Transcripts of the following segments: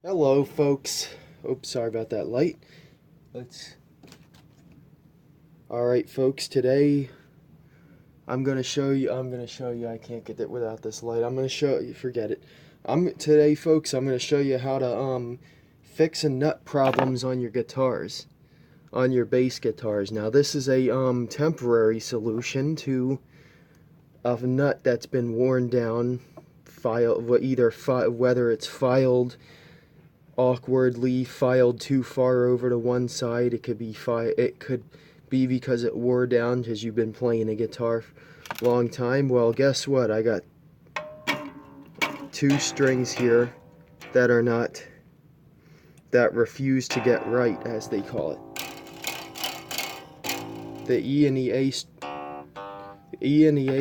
Hello folks. Oops, sorry about that light. Alright folks, today I'm gonna show you, I can't get it without this light. I'm gonna show you, forget it. Today folks, I'm gonna show you how to fix a nut problems on your guitars, on your bass guitars. Now this is a temporary solution to a nut that's been worn down, whether it's filed awkwardly, filed too far over to one side. It could be because it wore down because you've been playing a guitar a long time. Well, guess what? I got two strings here that refuse to get right, as they call it. The E and the A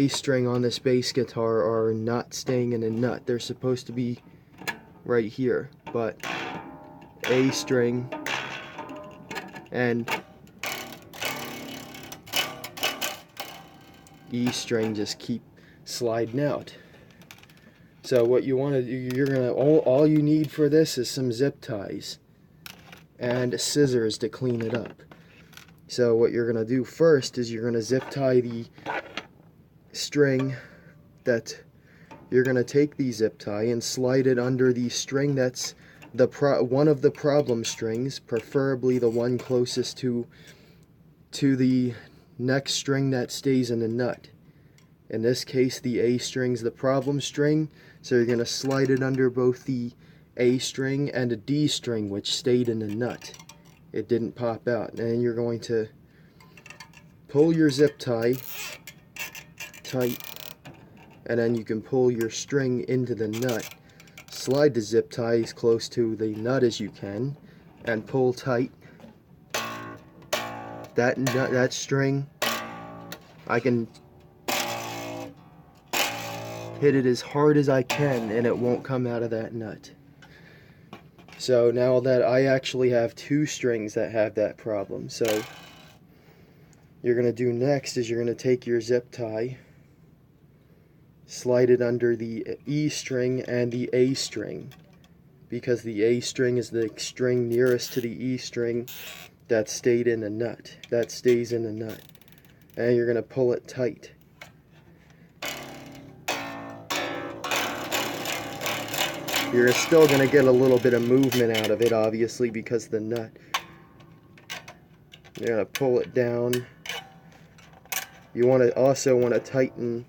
string on this bass guitar are not staying in a nut. They're supposed to be right here, but A string and E string just keep sliding out. So what you want to do, all you need for this is some zip ties and scissors to clean it up. So what you're going to do first is you're going to zip tie the string that you're going to take the zip tie and slide it under the string that's one of the problem strings, preferably the one closest to the next string that stays in the nut. In this case, the A string's the problem string, so you're going to slide it under both the A string and a D string, which stayed in the nut. It didn't pop out. And then you're going to pull your zip tie tight, and then you can pull your string into the nut. Slide the zip tie as close to the nut as you can, and pull tight. That string, I can hit it as hard as I can and it won't come out of that nut. So now that I actually have two strings that have that problem, so you're going to do next is you're going to take your zip tie, slide it under the E string and the A string, because the A string is the string nearest to the E string that stayed in the nut, that stays in the nut, and you're going to pull it tight. You're still going to get a little bit of movement out of it, obviously, because of the nut. You're going to pull it down. You also want to tighten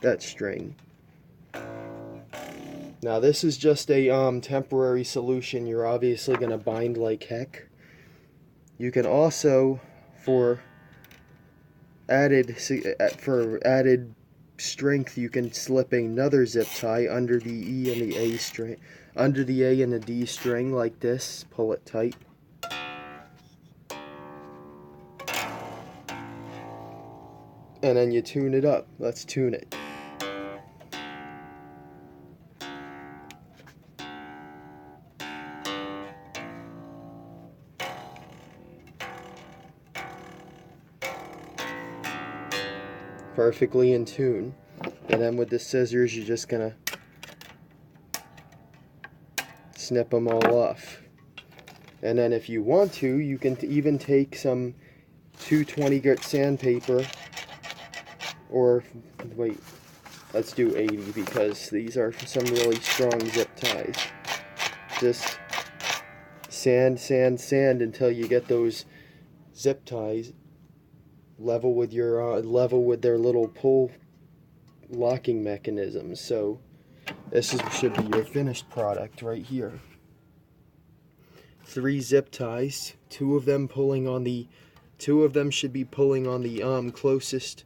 that string. Now this is just a temporary solution. You're obviously going to bind like heck. You can also, for added strength, you can slip another zip tie under the E and the A string, under the A and the D string like this. Pull it tight. And then you tune it up. Let's tune it. Perfectly in tune. And then with the scissors, you're just gonna snip them all off. And then if you want to, you can even take some 220 grit sandpaper, or wait, let's do 80 because these are some really strong zip ties. Just sand until you get those zip ties level with their little pull locking mechanisms. So this should be your finished product right here. 3 zip ties, two of them should be pulling on the closest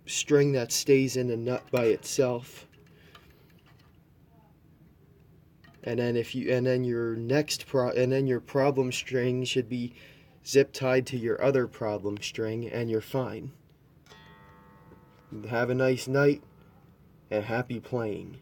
string that stays in the nut by itself. And then your problem string should be zip tied to your other problem string, and you're fine. Have a nice night and happy playing.